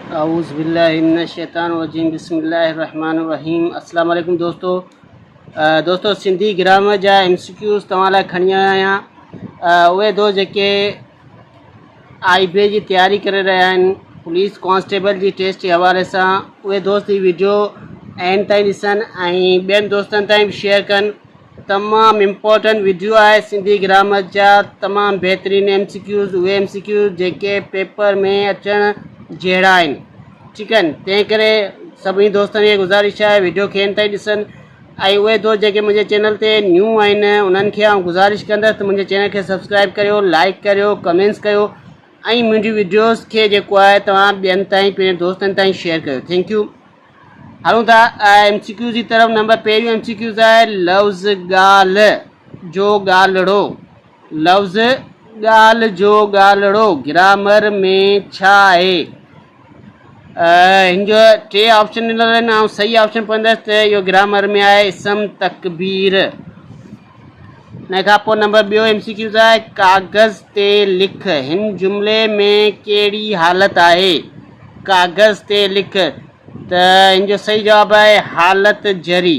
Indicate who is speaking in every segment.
Speaker 1: आऊज़ बिल्लाहि मिनश शैतानिर रजीम बिस्मिल्लाहिर्रहमानिर्रहीम। अस्सलाम वालेकुम दोस्तों सिंधी ग्रामर जा MCQs तव्हां लाइ खणी आया आहियां। उहे दोस्त जेके IBA जी तयारी करे रहिया आहिनि पुलिस कांस्टेबल जी टेस्ट जे हवाले सां, उहे दोस्त ही वीडियो एंड ताईं ॾिसनि ऐं ॿियनि दोस्तनि ताईं बि शेयर कनि। तमामु इम्पोर्टेंट वीडियो आहे सिंधी ग्रामर जा, तमामु बहितरीनु MCQs, उहे MCQs जेके पेपर में अचण जहिड़ा आहिनि। ठीकु आहिनि, तंहिं करे सभिनी दोस्तनि खे गुज़ारिश आहे वीडियो खे एंड ताईं ॾिसनि। ऐं उहे दोस्त जेके मुंहिंजे चैनल ते न्यू आहिनि उन्हनि खे आउं गुज़ारिश कंदसि त मुंहिंजे चैनल खे सब्सक्राइब करियो, लाइक करियो, कमेंट्स कयो ऐं मुंहिंजी वीडियोज़ खे जेको आहे तव्हां ॿियनि ताईं, पंहिंजे दोस्तनि ताईं शेयर कयो। Thank U. हलूं था MCQ जी तरफ़। नंबर पहिरियों MCQ आहे लफ़्ज़ ॻाल्हि जो ॻाल्हिड़ो। लफ़्ज़ ॻाल्हि जो ॻाल्हिड़ो ग्रामर में छा आहे? हिन जो टे ऑप्शन ॾिनल आहिनि, ऐं सही ऑप्शन पवंदसि त इहो ग्रामर में आहे इसम तकबीर। हिन खां पोइ नंबर ॿियो MCQ आहे कागज़ ते लिख। हिन जुमिले में कहिड़ी हालत आहे? कागज़ ते लिख, त हिन जो सही जवाबु आहे हालत जरी।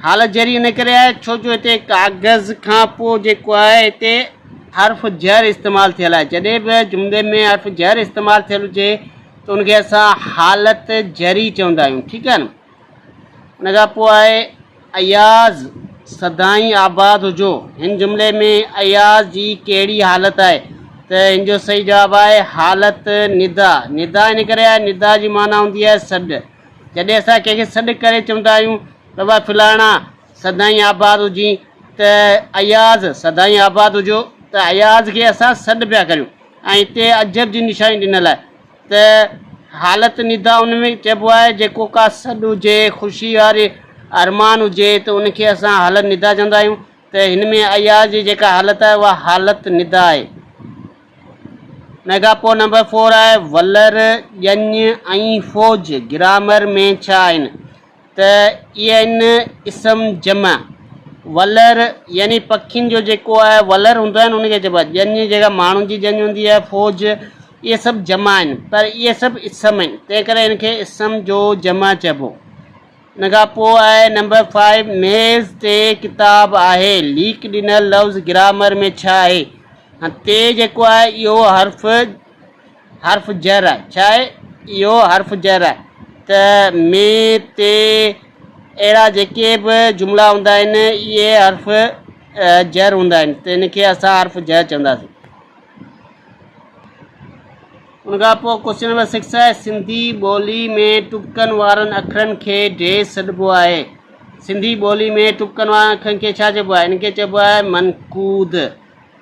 Speaker 1: हालत जरी इन करे आहे छो जो हिते कागज़ खां पोइ जेको आहे हिते हर्फ़ जर इस्तेमालु थियल आहे। जॾहिं बि जुमिले में हर्फ़ जर इस्तेमालु थियल हुजे त उनखे असां हालत जरी चवंदा आहियूं। ठीकु आहे न। उन खां पोइ आहे अयाज़ सदाईं आबाद हुजो। हिन जुमिले में अयाज़ जी कहिड़ी हालत आहे? त हिन जो सही जवाबु आहे हालत निदा। निदा इन करे आहे, निदा जी माना हूंदी आहे सॾु। जॾहिं असां कंहिंखे सॾु करे चवंदा आहियूं त भाई फलाणा सदाईं आबाद हुजी, त अयाज़ सदाईं आबाद हुजो, त अयाज़ खे असां सॾु पिया करियूं। ऐं हिते अजब जी निशानी ॾिनल आहे त हालत निदा उन में चइबो आहे जेको का सॾु हुजे, ख़ुशी वारे अरमान हुजे, त उनखे असां हालत निदा चवंदा आहियूं। त हिन में अयाज़ जी जेका हालत आहे उहा हालत निदा आहे। हिन खां पोइ नंबर 4 आहे वलर, ॼञ ऐं फ़ौज ग्रामर में छा आहिनि? त इहे आहिनि इसम जमा। वलर यानी पखियुनि जो जेको आहे वलर हूंदो आहे न उनखे चइबो आहे। ॼञ जेका माण्हुनि जी ॼञ हूंदी आहे, फ़ौज, इहे सभु जमा आहिनि, पर इहे सभु इसम आहिनि, तंहिं करे हिनखे इसम जो जमा चइबो। हिन खां पोइ आहे नंबर 5 मेज़ ते किताब आहे। लीक ॾिनल लफ़्ज़ ग्रामर में छा आहे? ते जेको आहे इहो हर्फ़ जर आहे। छा आहे? इहो हर्फ़ जर आहे। त में ते अहिड़ा जेके बि जुमिला हूंदा आहिनि इहे हर्फ़ जर हूंदा आहिनि, त हिनखे असां हर्फ़ जर चवंदासीं। उन खां पोइ क्वेश्चन नंबर 6 आहे सिंधी ॿोली में टुपकनि वारनि अखरनि खे ढेर सॾिबो आहे। सिंधी ॿोली में टुपकनि वारनि अखरनि खे छा चइबो आहे? हिनखे चइबो आहे मनक़ूद।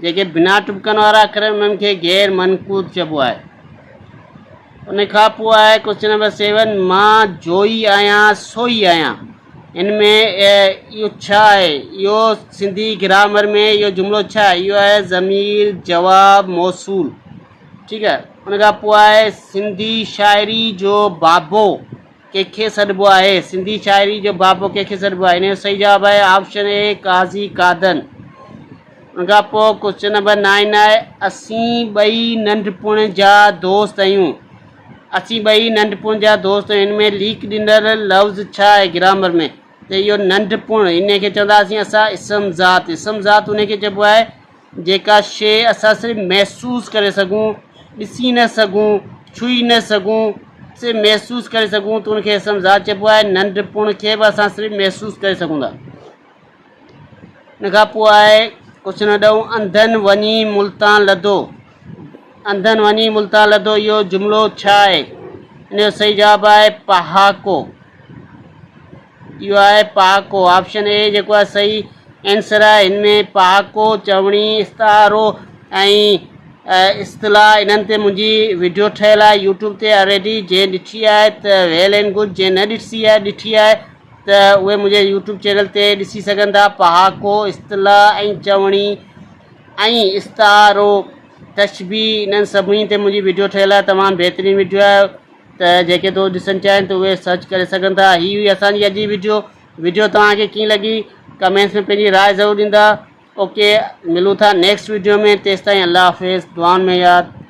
Speaker 1: जेके बिना टुपकनि वारा अखर आहिनि उन्हनि खे गैर मनक़ूद चइबो आहे। उन खां पोइ आहे क्वेश्चन नंबर 7 मां जोई आहियां सोई आहियां। हिन में इहो छा आहे? इहो सिंधी ग्रामर में इहो जुमिलो छा आहे? इहो आहे ज़मीर जवाब मौसूल। ठीकु आहे। उन खां पोइ आहे सिंधी शाइरी जो बाबो कंहिंखे सॾिबो आहे? सिंधी शाइरी जो बाबो कंहिंखे सॾिबो आहे? हिन जो सही जवाबु आहे ऑप्शन ए काज़ी कादन। उन खां पोइ क्वेश्चन नंबर 9 आहे असीं ॿई नंढपण जा दोस्त आहियूं। असीं ॿई नंढपण जा दोस्त आहियूं। हिन में लीक ॾिनल लफ़्ज़ छा आहे ग्रामर में? त इहो नंढपण, इनखे चवंदासीं असां इसम ज़ात। इसम ज़ात उनखे चइबो आहे जेका शइ असां सिर्फ़ु महसूसु करे सघूं, ॾिसी न सघूं, छुई न सघूं, सिर्फ़ु महसूसु करे सघूं, त उनखे इसम ज़ात चइबो आहे। नंढपण खे बि असां सिर्फ़ु महसूसु करे सघूं था। हिन खां पोइ आहे क्वेश्चन नंबर 10 अंधनि वञी मुल्तान लधो। अंधनि वञी मुल्तान लधो इहो जुमिलो छा आहे? हिन जो सही जवाबु आहे पहाको। इहो आहे पहाको। ऑप्शन ए जेको आहे सही आंसर आहे। हिन में पहाको, चवणी, इस्तारो ऐं इस्तलाह इन्हनि ते मुंहिंजी वीडियो ठहियल आहे यूट्यूब ते ऑलरेडी। जंहिं ॾिठी आहे त वेल एंड गुड, जंहिं न ॾिसी आहे ॾिठी आहे त उहे मुंहिंजे यूट्यूब चैनल ते ॾिसी सघनि था। पहाको, इस्तलाह ऐं चवणी ऐं इस्तारो, तशबी, इन्हनि सभिनी ते मुंहिंजी वीडियो ठहियल आहे। तमामु बहितरीनु वीडियो आहे, त जेके दोस्त ॾिसणु चाहिनि त उहे सर्च करे सघनि था। हीअ हुई असांजी अॼु जी वीडियो तव्हांखे कीअं लॻी कमेंट्स में पंहिंजी राय ज़रूरु ॾींदा। ओके, मिलूं था नेक्स्ट वीडियो में। तेसिताईं अल्लाह हाफ़िज़, दुआउनि में यादि।